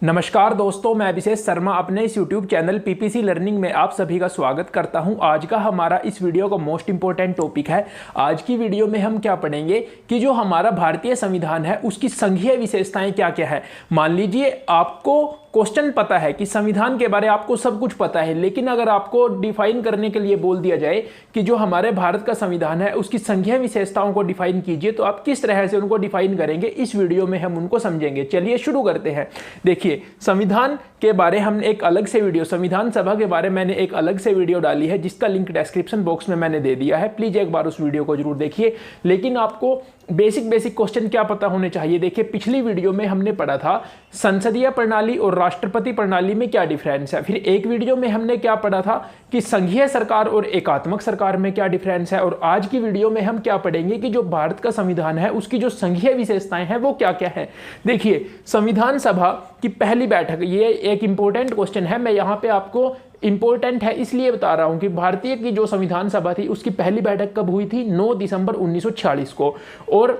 नमस्कार दोस्तों, मैं अभिषेक शर्मा अपने इस YouTube चैनल पीपीसी लर्निंग में आप सभी का स्वागत करता हूं। आज का हमारा इस वीडियो का मोस्ट इंपॉर्टेंट टॉपिक है। आज की वीडियो में हम क्या पढ़ेंगे कि जो हमारा भारतीय संविधान है उसकी संघीय विशेषताएं क्या क्या है। मान लीजिए आपको क्वेश्चन पता है कि संविधान के बारे में आपको सब कुछ पता है, लेकिन अगर आपको डिफाइन करने के लिए बोल दिया जाए कि जो हमारे भारत का संविधान है उसकी संघीय विशेषताओं को डिफाइन कीजिए, तो आप किस तरह से उनको डिफाइन करेंगे, इस वीडियो में हम उनको समझेंगे। चलिए शुरू करते हैं। देखिए, संविधान के बारे हमने एक अलग से वीडियो, संविधान सभा के बारे में मैंने एक अलग से वीडियो डाली है जिसका लिंक डिस्क्रिप्शन बॉक्स में मैंने दे दिया है। प्लीज एक बार उस वीडियो को जरूर देखिए। लेकिन आपको बेसिक क्वेश्चन क्या पता होने चाहिए। देखिए, पिछली वीडियो में हमने पढ़ा था संसदीय प्रणाली और राष्ट्रपति प्रणाली में क्या डिफरेंस है। फिर एक वीडियो में हमने क्या पढ़ा था कि संघीय सरकार और एकात्मक सरकार में क्या डिफरेंस है। और आज की वीडियो में हम क्या पढ़ेंगे कि जो भारत का संविधान है उसकी जो संघीय विशेषताएं हैं वो क्या क्या है। देखिए, संविधान सभा की पहली बैठक, ये एक इंपॉर्टेंट क्वेश्चन है। मैं यहाँ पे आपको इंपॉर्टेंट है इसलिए बता रहा हूं कि भारतीय की जो संविधान सभा थी उसकी पहली बैठक कब हुई थी? 9 दिसंबर 1946 को। और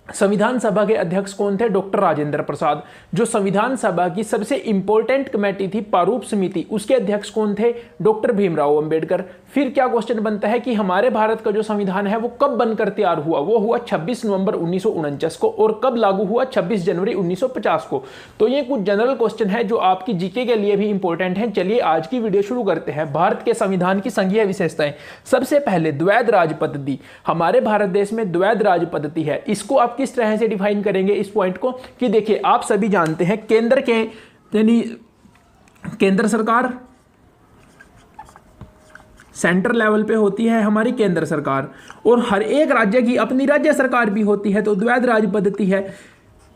संविधान सभा के अध्यक्ष कौन थे? डॉक्टर राजेंद्र प्रसाद। जो संविधान सभा की सबसे इंपॉर्टेंट कमेटी थी प्रारूप समिति, उसके अध्यक्ष कौन थे? डॉक्टर भीमराव अंबेडकर। फिर क्या क्वेश्चन बनता है कि हमारे भारत का जो संविधान है वो कब बनकर तैयार हुआ? वो हुआ 26 नवंबर 1949 को। और कब लागू हुआ? 26 जनवरी 1950 को। तो ये कुछ जनरल क्वेश्चन है जो आपकी जीके के लिए भी इंपॉर्टेंट है। चलिए आज की वीडियो शुरू करते हैं। भारत के संविधान की संघीय विशेषताएं। सबसे पहले द्वैध राज पद्धति। हमारे भारत देश में द्वैध राज पद्धति है। इसको आप किस तरह से डिफाइन करेंगे इस पॉइंट को कि देखिए, आप सभी जानते हैं केंद्र के यानी केंद्र सरकार सेंटर लेवल पे होती है हमारी केंद्र सरकार, और हर एक राज्य की अपनी राज्य सरकार भी होती है। तो द्वैध राज पद्धति है।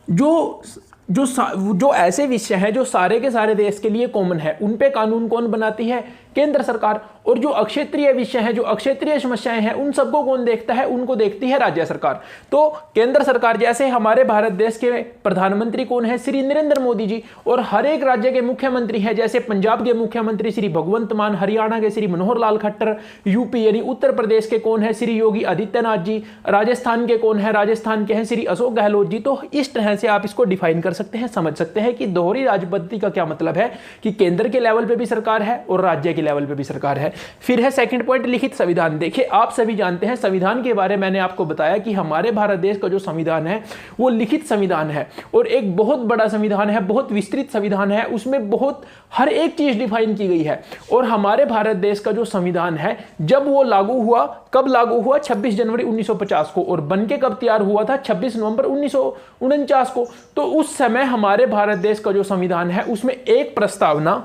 जो ऐसे विषय हैं जो सारे के सारे देश के लिए कॉमन है, उन पे कानून कौन बनाती है? केंद्र सरकार। और जो अक्षेत्रीय विषय हैं, जो अक्षेत्रीय समस्याएं हैं, उन सबको कौन देखता है? उनको देखती है राज्य सरकार। तो केंद्र सरकार, जैसे हमारे भारत देश के प्रधानमंत्री कौन है? श्री नरेंद्र मोदी जी। और हर एक राज्य के मुख्यमंत्री हैं, जैसे पंजाब के मुख्यमंत्री श्री भगवंत मान, हरियाणा के श्री मनोहर लाल खट्टर, यूपी यानी उत्तर प्रदेश के कौन है? श्री योगी आदित्यनाथ जी। राजस्थान के कौन है? राजस्थान के हैं श्री अशोक गहलोत जी। तो इस तरह से आप इसको डिफाइन कर सकते हैं, समझ सकते हैं कि दोहरी राज पद्धति का क्या मतलब है कि केंद्र के लेवल पे भी सरकार है और राज्य के लेवल पे भी सरकार है। फिर है सेकंड पॉइंट, लिखित संविधान। देखिए, आप सभी जानते हैं संविधान के बारे में मैंने आपको बताया कि हमारे भारत देश का जो संविधान है वो लिखित संविधान है और एक बहुत बड़ा संविधान है, बहुत विस्तृत संविधान है। उसमें बहुत हर एक चीज डिफाइन की गई है। और हमारे भारत देश का जो संविधान है, जब वो लागू हुआ, कब लागू हुआ? 26 जनवरी 1950 को। और बनके कब तैयार हुआ था? 26 नवंबर 1949 को। तो उस समय हमारे भारत देश का जो संविधान है उसमें एक प्रस्तावना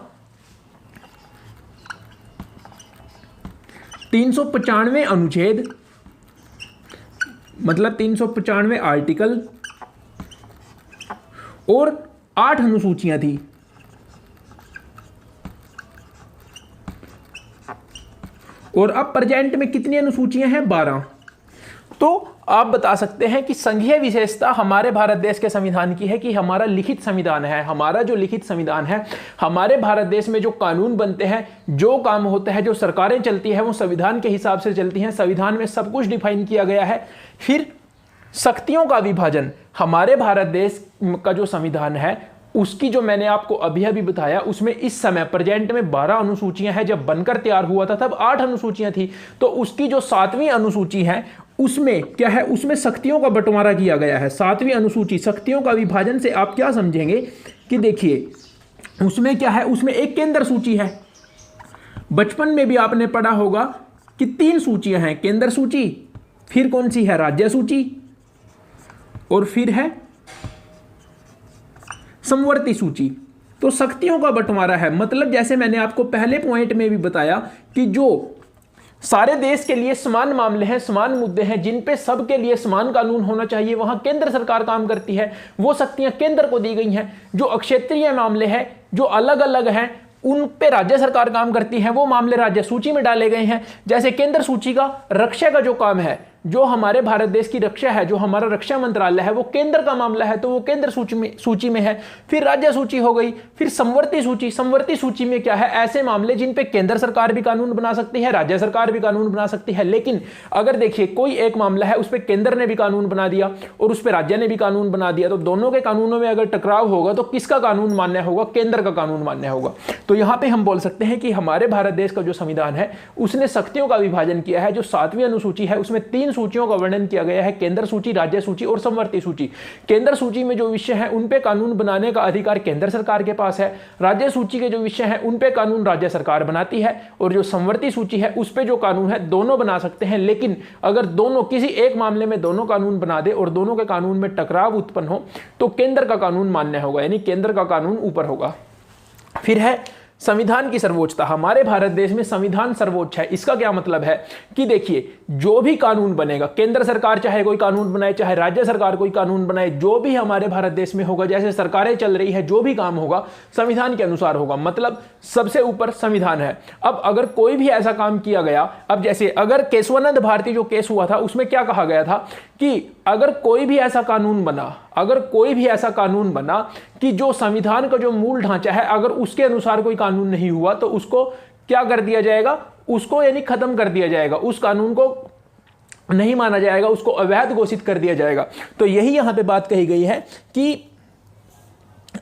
395 अनुच्छेद मतलब 395 आर्टिकल और 8 अनुसूचियां थी। और अब प्रेजेंट में कितनी अनुसूचियां हैं? 12। तो आप बता सकते हैं कि संघीय विशेषता हमारे भारत देश के संविधान की है कि हमारा लिखित संविधान है। हमारा जो लिखित संविधान है, हमारे भारत देश में जो कानून बनते हैं, जो काम होता है, जो सरकारें चलती है, वो संविधान के हिसाब से चलती हैं। संविधान में सब कुछ डिफाइन किया गया है। फिर शक्तियों का विभाजन। हमारे भारत देश का जो संविधान है उसकी जो मैंने आपको अभी बताया, उसमें इस समय प्रेजेंट में 12 अनुसूचियां हैं। जब बनकर तैयार हुआ था तब 8 अनुसूचियां थी। तो उसकी जो 7वीं अनुसूची है उसमें क्या है? उसमें शक्तियों का बंटवारा किया गया है। 7वीं अनुसूची शक्तियों का विभाजन से आप क्या समझेंगे कि देखिए, उसमें क्या है? उसमें एक केंद्र सूची है। बचपन में भी आपने पढ़ा होगा कि 3 सूचियां हैं, केंद्र सूची, फिर कौन सी है? राज्य सूची, और फिर है समवर्ती सूची। तो शक्तियों का बंटवारा है, मतलब जैसे मैंने आपको पहले पॉइंट में भी बताया कि जो सारे देश के लिए समान मामले हैं, समान मुद्दे हैं, जिन पे सबके लिए समान कानून होना चाहिए, वहां केंद्र सरकार काम करती है। वो शक्तियां केंद्र को दी गई हैं। जो अक्षेत्रीय मामले हैं, जो अलग अलग हैं, उन पे राज्य सरकार काम करती है। वो मामले राज्य सूची में डाले गए हैं। जैसे केंद्र सूची का रक्षा का जो काम है जो हमारे भारत देश की रक्षा है, जो हमारा रक्षा मंत्रालय है, वो केंद्र का मामला है तो वो केंद्र सूची में है। फिर राज्य सूची हो गई, फिर समवर्ती सूची। समवर्ती सूची में क्या है, ऐसे मामले जिन पे केंद्र सरकार भी कानून बना सकती है, राज्य सरकार भी कानून बना सकती है। लेकिन अगर देखिए कोई एक मामला है उस पर केंद्र ने भी कानून बना दिया और उस पर राज्य ने भी कानून बना दिया, तो दोनों के कानूनों में अगर टकराव होगा तो किसका कानून मान्य होगा, केंद्र का कानून मान्य होगा। तो यहां पे हम बोल सकते हैं कि हमारे भारत देश का जो संविधान है उसने शक्तियों का विभाजन किया है। जो 7वीं अनुसूची है उसमें 3 सूचियों का वर्णन किया गया है, केंद्र सूची, राज्य सूची और समवर्ती सूची। केंद्र सूची में जो विषय है उन पे कानून बनाने का अधिकार केंद्र सरकार के पास है, राज्य सूची के जो विषय है उन पे कानून राज्य सरकार बनाती है, और जो समवर्ती सूची है उस पे जो कानून है दोनों बना सकते हैं। लेकिन अगर दोनों किसी एक मामले में दोनों कानून बना दे और दोनों के कानून में टकराव उत्पन्न हो तो केंद्र का कानून मान्य होगा, यानी केंद्र का कानून ऊपर होगा। फिर है संविधान की सर्वोच्चता। हमारे भारत देश में संविधान सर्वोच्च है। इसका क्या मतलब है कि देखिए जो भी कानून बनेगा, केंद्र सरकार चाहे कोई कानून बनाए, चाहे राज्य सरकार कोई कानून बनाए, जो भी हमारे भारत देश में होगा, जैसे सरकारें चल रही है, जो भी काम होगा संविधान के अनुसार होगा, मतलब सबसे ऊपर संविधान है। अब अगर कोई भी ऐसा काम किया गया, अब जैसे अगर केशवानंद भारती जो केस हुआ था उसमें क्या कहा गया था कि अगर कोई भी ऐसा कानून बना, अगर कोई भी ऐसा कानून बना कि जो संविधान का जो मूल ढांचा है अगर उसके अनुसार कोई कानून नहीं हुआ तो उसको क्या कर दिया जाएगा, उसको यानी खत्म कर दिया जाएगा, उस कानून को नहीं माना जाएगा, उसको अवैध घोषित कर दिया जाएगा। तो यही यहां पे बात कही गई है कि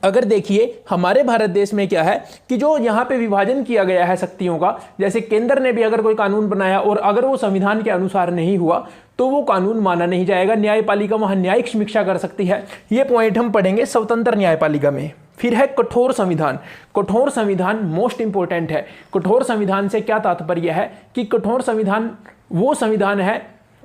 अगर देखिए हमारे भारत देश में क्या है कि जो यहाँ पे विभाजन किया गया है शक्तियों का, जैसे केंद्र ने भी अगर कोई कानून बनाया और अगर वो संविधान के अनुसार नहीं हुआ तो वो कानून माना नहीं जाएगा। न्यायपालिका वहां न्यायिक समीक्षा कर सकती है। ये पॉइंट हम पढ़ेंगे स्वतंत्र न्यायपालिका में। फिर है कठोर संविधान। कठोर संविधान मोस्ट इंपॉर्टेंट है। कठोर संविधान से क्या तात्पर्य है कि कठोर संविधान वो संविधान है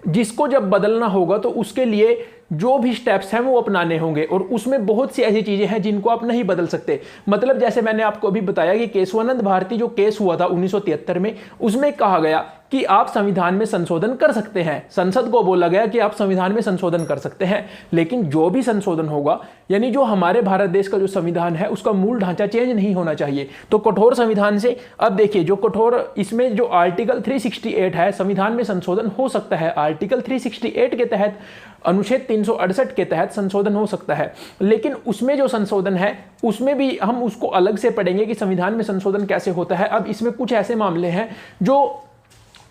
जिसको जब बदलना होगा तो उसके लिए जो भी स्टेप्स हैं वो अपनाने होंगे, और उसमें बहुत सी ऐसी चीजें हैं जिनको आप नहीं बदल सकते। मतलब जैसे मैंने आपको अभी बताया कि केशवानंद भारती जो केस हुआ था 1973 में, उसमें कहा गया कि आप संविधान में संशोधन कर सकते हैं। संसद को बोला गया कि आप संविधान में संशोधन कर सकते हैं, लेकिन जो भी संशोधन होगा, यानी जो हमारे भारत देश का जो संविधान है उसका मूल ढांचा चेंज नहीं होना चाहिए। तो कठोर संविधान से अब देखिए जो कठोर, इसमें जो आर्टिकल 368 है, संविधान में संशोधन हो सकता है। आर्टिकल 368 के तहत, अनुच्छेद 368 के तहत संशोधन हो सकता है, लेकिन उसमें जो संशोधन है उसमें भी हम उसको अलग से पढ़ेंगे कि संविधान में संशोधन कैसे होता है। अब इसमें कुछ ऐसे मामले हैं जो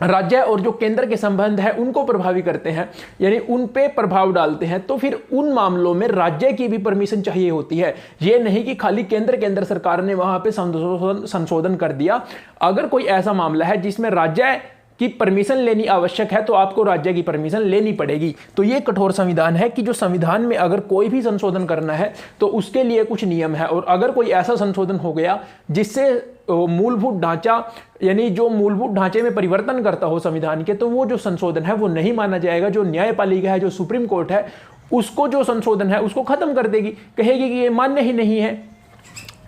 राज्य और जो केंद्र के संबंध है उनको प्रभावी करते हैं, यानी उन पे प्रभाव डालते हैं, तो फिर उन मामलों में राज्य की भी परमिशन चाहिए होती है। ये नहीं कि खाली केंद्र सरकार ने वहां पे संशोधन कर दिया। अगर कोई ऐसा मामला है जिसमें राज्य की परमिशन लेनी आवश्यक है तो आपको राज्य की परमिशन लेनी पड़ेगी। तो ये कठोर संविधान है कि जो संविधान में अगर कोई भी संशोधन करना है तो उसके लिए कुछ नियम है, और अगर कोई ऐसा संशोधन हो गया जिससे मूलभूत ढांचा, यानी जो मूलभूत ढांचे में परिवर्तन करता हो संविधान के, तो वो जो संशोधन है वो नहीं माना जाएगा। जो न्यायपालिका है, जो सुप्रीम कोर्ट है, उसको जो संशोधन है उसको खत्म कर देगी, कहेगी कि ये मान्य ही नहीं है।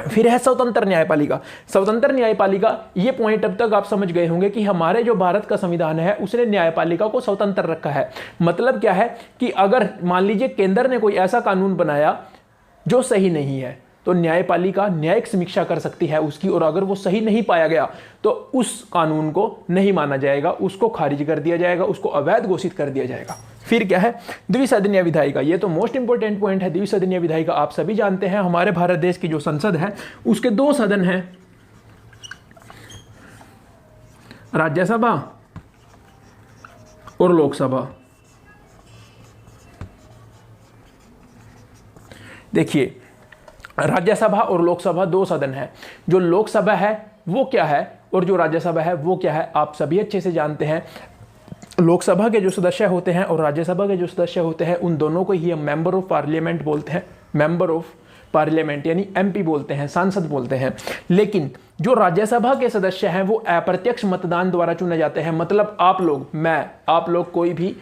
फिर है स्वतंत्र न्यायपालिका। स्वतंत्र न्यायपालिका, ये पॉइंट अब तक आप समझ गए होंगे कि हमारे जो भारत का संविधान है उसने न्यायपालिका को स्वतंत्र रखा है। मतलब क्या है कि अगर मान लीजिए केंद्र ने कोई ऐसा कानून बनाया जो सही नहीं है तो न्यायपालिका न्यायिक समीक्षा कर सकती है उसकी, और अगर वो सही नहीं पाया गया तो उस कानून को नहीं माना जाएगा, उसको खारिज कर दिया जाएगा, उसको अवैध घोषित कर दिया जाएगा। फिर क्या है, द्विसदनीय विधायिका। ये तो मोस्ट इंपोर्टेंट पॉइंट है। द्विसदनीय विधायिका आप सभी जानते हैं, हमारे भारत देश की जो संसद है उसके 2 सदन हैं, राज्यसभा और लोकसभा। देखिए राज्यसभा और लोकसभा 2 सदन है। जो लोकसभा है वो क्या है और जो राज्यसभा है वो क्या है, आप सभी अच्छे से जानते हैं। लोकसभा के जो सदस्य होते हैं और राज्यसभा के जो सदस्य होते हैं उन दोनों को ही हम मेंबर ऑफ पार्लियामेंट बोलते हैं। मेंबर ऑफ पार्लियामेंट यानी एमपी बोलते हैं, सांसद बोलते हैं। लेकिन जो राज्यसभा के सदस्य हैं वो अप्रत्यक्ष मतदान द्वारा चुने जाते हैं। मतलब आप लोग, मैं, आप लोग कोई भी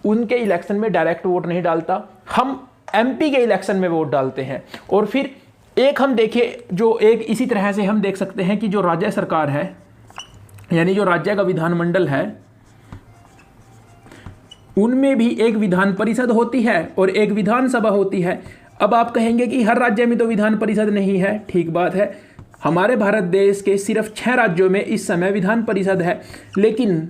उनके इलेक्शन में डायरेक्ट वोट नहीं डालता, हम एमपी के इलेक्शन में वोट डालते हैं। और फिर एक हम देखिए, जो एक इसी तरह से हम देख सकते हैं कि जो राज्य सरकार है, यानी जो राज्य का विधानमंडल है, उनमें भी एक विधान परिषद होती है और एक विधानसभा होती है। अब आप कहेंगे कि हर राज्य में तो विधान परिषद नहीं है। ठीक बात है, हमारे भारत देश के सिर्फ 6 राज्यों में इस समय विधान परिषद है, लेकिन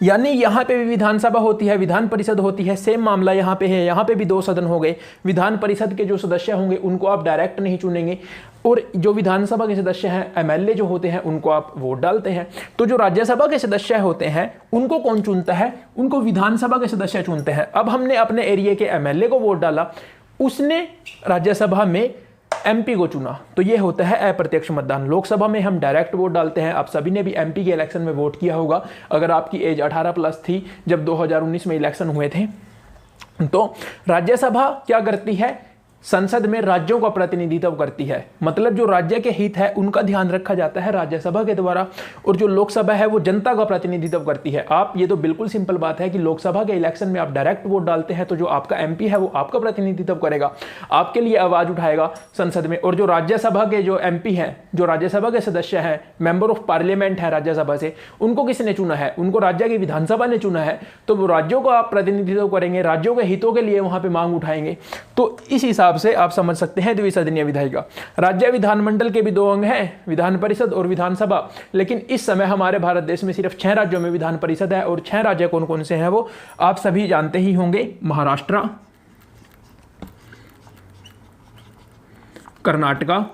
यानी यहाँ पे भी विधानसभा होती है, विधान परिषद होती है, सेम मामला यहाँ पे है। यहाँ पे भी 2 सदन हो गए। विधान परिषद के जो सदस्य होंगे उनको आप डायरेक्ट नहीं चुनेंगे, और जो विधानसभा के सदस्य हैं, एमएलए जो होते हैं, उनको आप वोट डालते हैं। तो जो राज्यसभा के सदस्य होते हैं उनको कौन चुनता है? उनको विधानसभा के सदस्य चुनते हैं। अब हमने अपने एरिया के एमएलए को वोट डाला, उसने राज्यसभा में एमपी को चुना, तो ये होता है अप्रत्यक्ष मतदान। लोकसभा में हम डायरेक्ट वोट डालते हैं। आप सभी ने भी एमपी के इलेक्शन में वोट किया होगा, अगर आपकी एज 18+ थी जब 2019 में इलेक्शन हुए थे। तो राज्यसभा क्या करती है? संसद में राज्यों का प्रतिनिधित्व करती है, मतलब जो राज्य के हित है उनका ध्यान रखा जाता है राज्यसभा के द्वारा। और जो लोकसभा है वो जनता का प्रतिनिधित्व करती है। आप ये तो बिल्कुल सिंपल बात है कि लोकसभा के इलेक्शन में आप डायरेक्ट वोट डालते हैं, तो जो आपका एमपी है वो आपका प्रतिनिधित्व करेगा, आपके लिए आवाज उठाएगा संसद में। और जो राज्यसभा के जो एमपी हैं, जो राज्यसभा के सदस्य हैं, मेंबर ऑफ पार्लियामेंट है राज्यसभा से, उनको किसने चुना है? उनको राज्य की विधानसभा ने चुना है। तो वो राज्यों का प्रतिनिधित्व करेंगे, राज्यों के हितों के लिए वहां पर मांग उठाएंगे। तो इस हिसाब से आप समझ सकते हैं द्विसदनीय विधायिका। राज्य विधानमंडल के भी 2 अंग हैं, विधान परिषद और विधानसभा। लेकिन इस समय हमारे भारत देश में सिर्फ 6 राज्यों में विधान परिषद है, और 6 राज्य कौन कौन से हैं वो आप सभी जानते ही होंगे। महाराष्ट्र, कर्नाटका,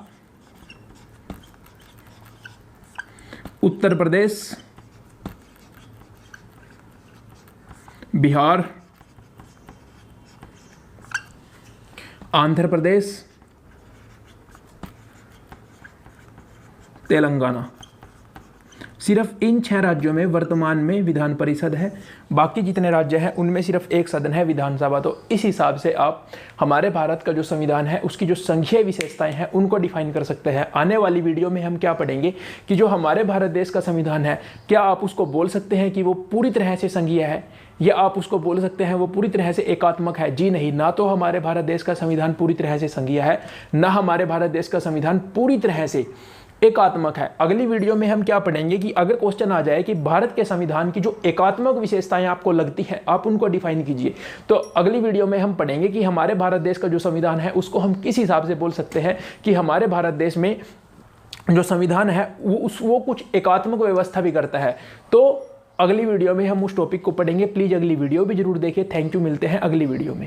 उत्तर प्रदेश, बिहार, आंध्र प्रदेश, तेलंगाना। सिर्फ इन 6 राज्यों में वर्तमान में विधान परिषद है। बाकी जितने राज्य हैं उनमें सिर्फ 1 सदन है, विधानसभा। तो इस हिसाब से आप हमारे भारत का जो संविधान है उसकी जो संघीय विशेषताएं हैं उनको डिफाइन कर सकते हैं। आने वाली वीडियो में हम क्या पढ़ेंगे कि जो हमारे भारत देश का संविधान है, क्या आप उसको बोल सकते हैं कि वो पूरी तरह से संघीय है, या आप उसको बोल सकते हैं वो पूरी तरह से एकात्मक है? जी नहीं, ना तो हमारे भारत देश का संविधान पूरी तरह से संघीय है, ना हमारे भारत देश का संविधान पूरी तरह से एकात्मक है। अगली वीडियो में हम क्या पढ़ेंगे कि अगर क्वेश्चन आ जाए कि भारत के संविधान की जो एकात्मक विशेषताएं आपको लगती हैं आप उनको डिफाइन कीजिए, तो अगली वीडियो में हम पढ़ेंगे कि हमारे भारत देश का जो संविधान है उसको हम किस हिसाब से बोल सकते हैं कि हमारे भारत देश में जो संविधान है वो कुछ एकात्मक व्यवस्था भी करता है। तो अगली वीडियो में हम उस टॉपिक को पढ़ेंगे। प्लीज़ अगली वीडियो भी जरूर देखें। थैंक यू, मिलते हैं अगली वीडियो में।